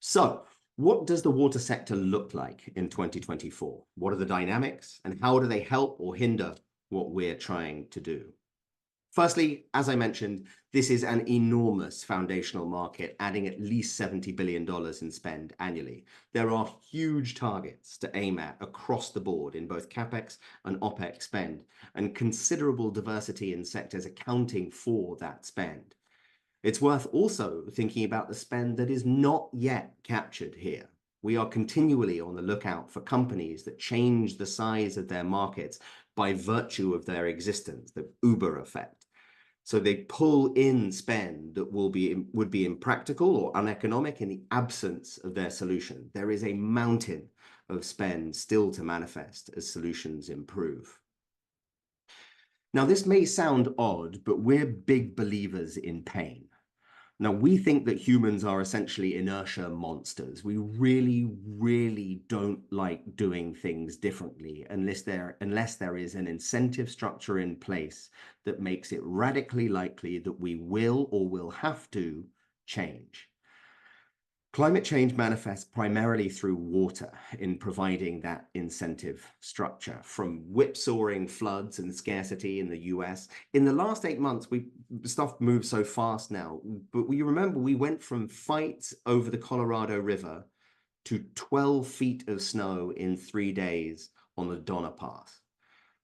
So, what does the water sector look like in 2024? What are the dynamics and how do they help or hinder what we're trying to do? Firstly, as I mentioned, this is an enormous foundational market, adding at least $70 billion in spend annually. There are huge targets to aim at across the board in both CapEx and OpEx spend, and considerable diversity in sectors accounting for that spend. It's worth also thinking about the spend that is not yet captured here. We are continually on the lookout for companies that change the size of their markets by virtue of their existence, the Uber effect. So they pull in spend that would be impractical or uneconomic in the absence of their solution. There is a mountain of spend still to manifest as solutions improve. Now, this may sound odd, but we're big believers in pain. Now, we think that humans are essentially inertia monsters. We really don't like doing things differently unless there is an incentive structure in place that makes it radically likely that we will or will have to change. Climate change manifests primarily through water in providing that incentive structure, from whipsawing floods and scarcity in the US. In the last 8 months, stuff moves so fast now, but we remember we went from fights over the Colorado River to 12 feet of snow in 3 days on the Donner Pass.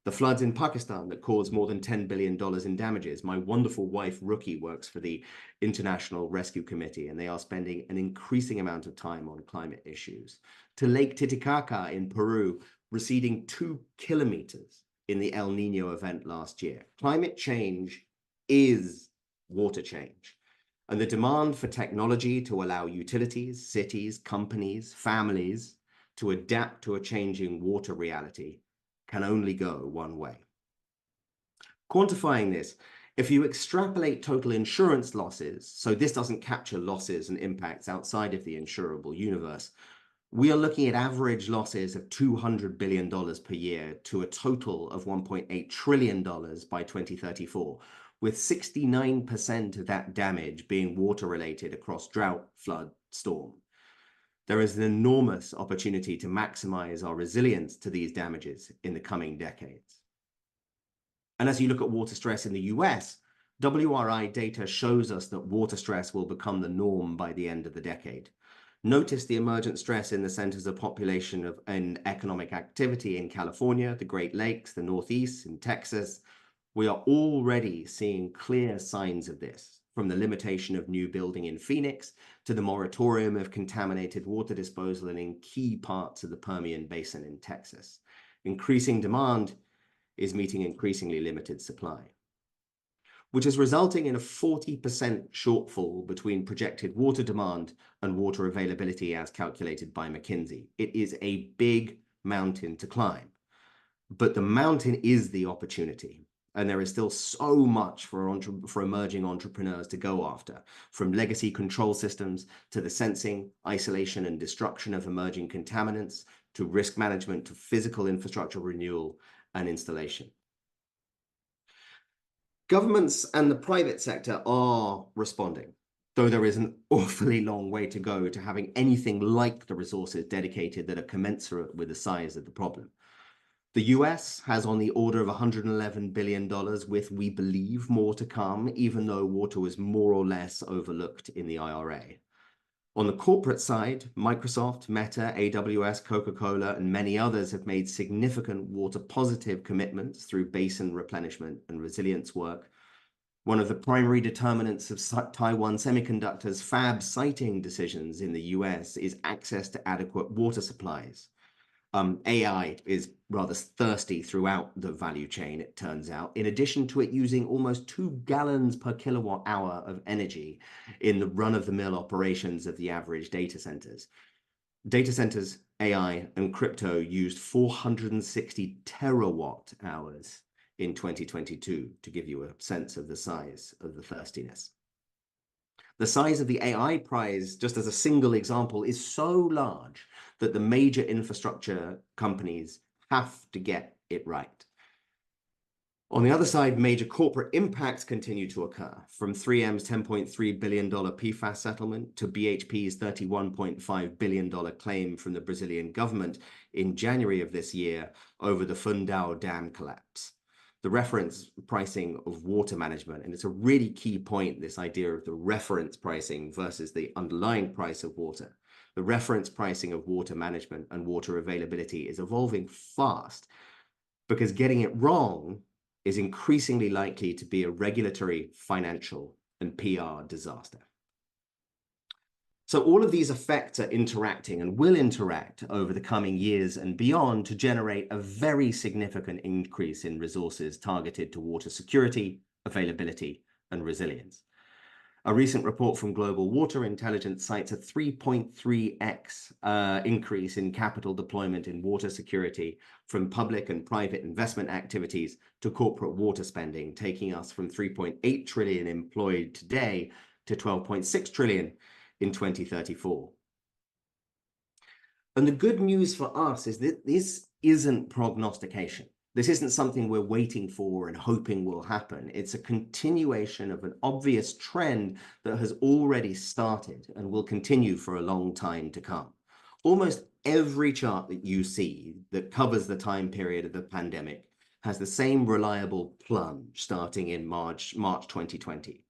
The floods in Pakistan that caused more than $10 billion in damages. My wonderful wife, Ruki, works for the International Rescue Committee, and they are spending an increasing amount of time on climate issues. To Lake Titicaca in Peru, receding 2 kilometers in the El Nino event last year. Climate change is water change. And the demand for technology to allow utilities, cities, companies, families to adapt to a changing water reality can only go one way. Quantifying this, if you extrapolate total insurance losses, so this doesn't capture losses and impacts outside of the insurable universe, we are looking at average losses of $200 billion per year to a total of $1.8 trillion by 2034, with 69% of that damage being water-related across drought, flood, storm. There is an enormous opportunity to maximize our resilience to these damages in the coming decades. And as you look at water stress in the US, WRI data shows us that water stress will become the norm by the end of the decade. Notice the emergent stress in the centers of population and economic activity in California, the Great Lakes, the Northeast, in Texas. We are already seeing clear signs of this, from the limitation of new building in Phoenix to the moratorium of contaminated water disposal in key parts of the Permian Basin in Texas. Increasing demand is meeting increasingly limited supply, which is resulting in a 40% shortfall between projected water demand and water availability as calculated by McKinsey. It is a big mountain to climb, but the mountain is the opportunity. And there is still so much for emerging entrepreneurs to go after, from legacy control systems to the sensing, isolation, and destruction of emerging contaminants, to risk management, to physical infrastructure renewal and installation. Governments and the private sector are responding, though there is an awfully long way to go to having anything like the resources dedicated that are commensurate with the size of the problem. The US has on the order of $111 billion, with, we believe, more to come, even though water was more or less overlooked in the IRA. On the corporate side, Microsoft, Meta, AWS, Coca-Cola, and many others have made significant water-positive commitments through basin replenishment and resilience work. One of the primary determinants of Taiwan Semiconductor's fab siting decisions in the US is access to adequate water supplies. AI is rather thirsty throughout the value chain, it turns out, in addition to it using almost 2 gallons per kilowatt hour of energy in the run-of-the-mill operations of the average data centers. Data centers, AI, and crypto used 460 terawatt hours in 2022, to give you a sense of the size of the thirstiness. The size of the AI prize, just as a single example, is so large that the major infrastructure companies have to get it right. On the other side, major corporate impacts continue to occur, from 3M's $10.3 billion PFAS settlement to BHP's $31.5 billion claim from the Brazilian government in January of this year over the Fundão dam collapse. The reference pricing of water management, and it's a really key point, this idea of the reference pricing versus the underlying price of water. The reference pricing of water management and water availability is evolving fast, because getting it wrong is increasingly likely to be a regulatory, financial, and PR disaster. So all of these effects are interacting and will interact over the coming years and beyond to generate a very significant increase in resources targeted to water security, availability, and resilience. A recent report from Global Water Intelligence cites a 3.3x increase in capital deployment in water security from public and private investment activities to corporate water spending, taking us from 3.8 trillion employed today to 12.6 trillion in 2034. And the good news for us is that this isn't prognostication. This isn't something we're waiting for and hoping will happen. It's a continuation of an obvious trend that has already started and will continue for a long time to come. Almost every chart that you see that covers the time period of the pandemic has the same reliable plunge starting in March 2020.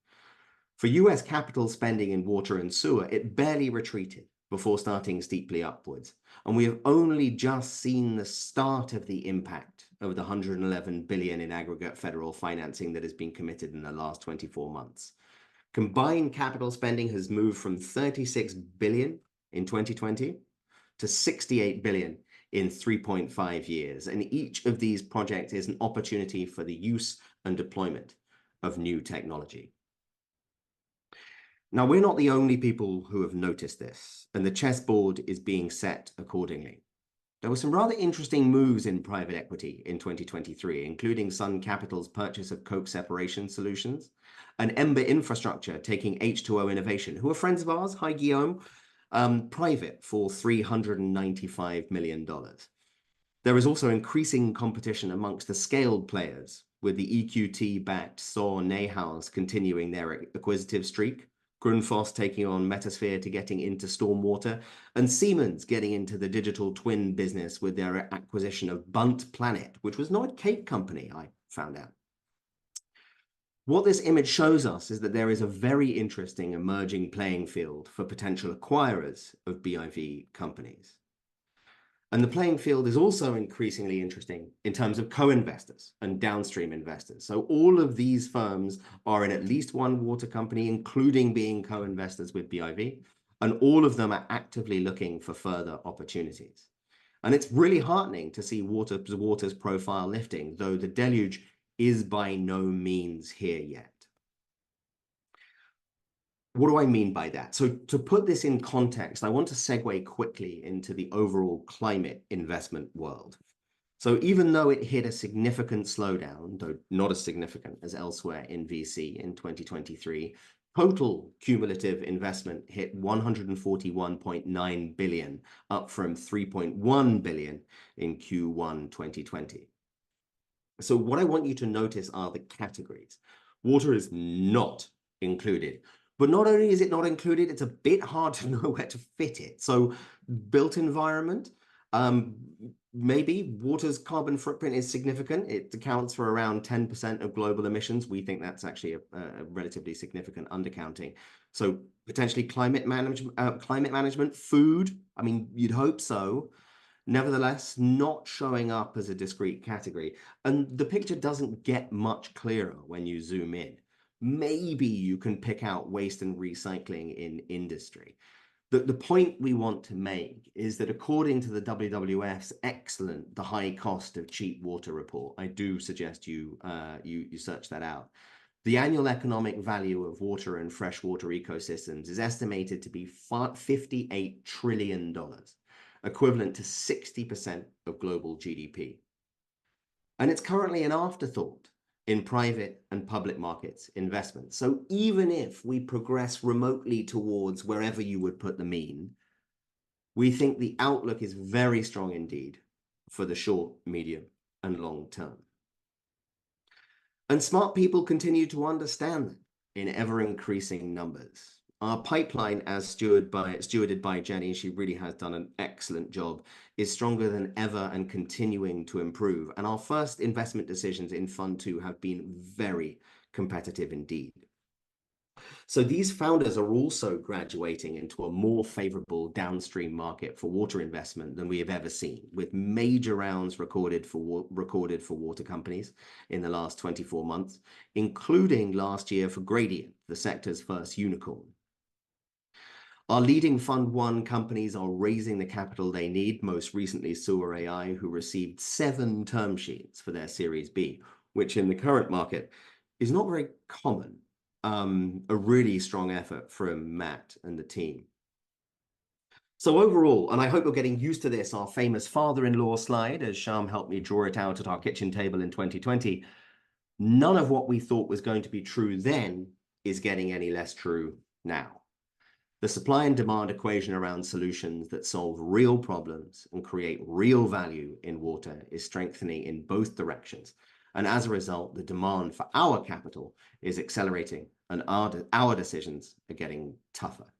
For US capital spending in water and sewer, it barely retreated before starting steeply upwards. And we have only just seen the start of the impact of the 111 billion in aggregate federal financing that has been committed in the last 24 months. Combined capital spending has moved from 36 billion in 2020 to 68 billion in 3.5 years. And each of these projects is an opportunity for the use and deployment of new technology. Now, we're not the only people who have noticed this, and the chessboard is being set accordingly. There were some rather interesting moves in private equity in 2023, including Sun Capital's purchase of Coke Separation Solutions, and Ember Infrastructure taking H2O Innovation, who are friends of ours, hi Guillaume, private for $395 million. There is also increasing competition amongst the scaled players, with the EQT-backed Saw Neyhouse continuing their acquisitive streak, Grundfos taking on Metasphere to getting into stormwater, and Siemens getting into the digital twin business with their acquisition of Bunt Planet, which was not a cake company, I found out. What this image shows us is that there is a very interesting emerging playing field for potential acquirers of BIV companies. And the playing field is also increasingly interesting in terms of co-investors and downstream investors. So all of these firms are in at least one water company, including being co-investors with BIV, and all of them are actively looking for further opportunities. And it's really heartening to see water's profile lifting, though the deluge is by no means here yet. What do I mean by that? So to put this in context, I want to segue quickly into the overall climate investment world. So even though it hit a significant slowdown, though not as significant as elsewhere in VC in 2023, total cumulative investment hit 141.9 billion, up from 3.1 billion in Q1 2020. So what I want you to notice are the categories. Water is not included. But not only is it not included, it's a bit hard to know where to fit it. So built environment, maybe water's carbon footprint is significant. It accounts for around 10% of global emissions. We think that's actually a relatively significant undercounting. So potentially climate management, food, I mean, you'd hope so. Nevertheless, not showing up as a discrete category. And the picture doesn't get much clearer when you zoom in. Maybe you can pick out waste and recycling in industry. The point we want to make is that according to the WWF's excellent The High Cost of Cheap Water report, I do suggest you search that out. The annual economic value of water and freshwater ecosystems is estimated to be $58 trillion, equivalent to 60% of global GDP. And it's currently an afterthought in private and public markets investments. So even if we progress remotely towards wherever you would put the mean, we think the outlook is very strong indeed for the short, medium, and long term. And smart people continue to understand that in ever-increasing numbers. Our pipeline, as stewarded by Jenny, she really has done an excellent job, is stronger than ever and continuing to improve. And our first investment decisions in Fund 2 have been very competitive indeed. So these founders are also graduating into a more favorable downstream market for water investment than we have ever seen, with major rounds recorded for water companies in the last 24 months, including last year for Gradient, the sector's first unicorn. Our leading Fund 1 companies are raising the capital they need, most recently Sewer AI, who received 7 term sheets for their Series B, which in the current market is not very common. A really strong effort from Matt and the team. So overall, and I hope you're getting used to this, our famous father-in-law slide, as Sham helped me draw it out at our kitchen table in 2020, none of what we thought was going to be true then is getting any less true now. The supply and demand equation around solutions that solve real problems and create real value in water is strengthening in both directions. And as a result, the demand for our capital is accelerating and our decisions are getting tougher.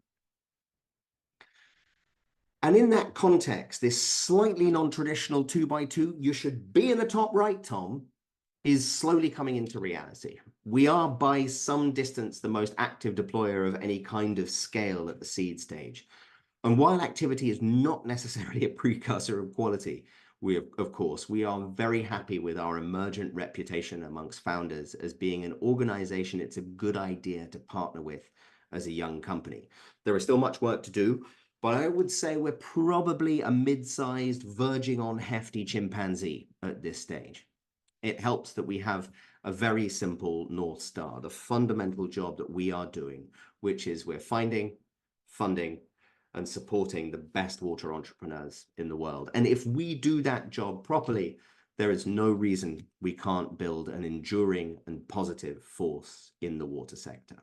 And in that context, this slightly non-traditional 2x2, you should be in the top right, Tom, is slowly coming into reality. We are by some distance the most active deployer of any kind of scale at the seed stage. And while activity is not necessarily a precursor of quality, of course, we are very happy with our emergent reputation amongst founders as being an organization it's a good idea to partner with as a young company. There is still much work to do, but I would say we're probably a mid-sized, verging on hefty chimpanzee at this stage. It helps that we have a very simple North Star, the fundamental job that we are doing, which is we're finding, funding, and supporting the best water entrepreneurs in the world. And if we do that job properly, there is no reason we can't build an enduring and positive force in the water sector.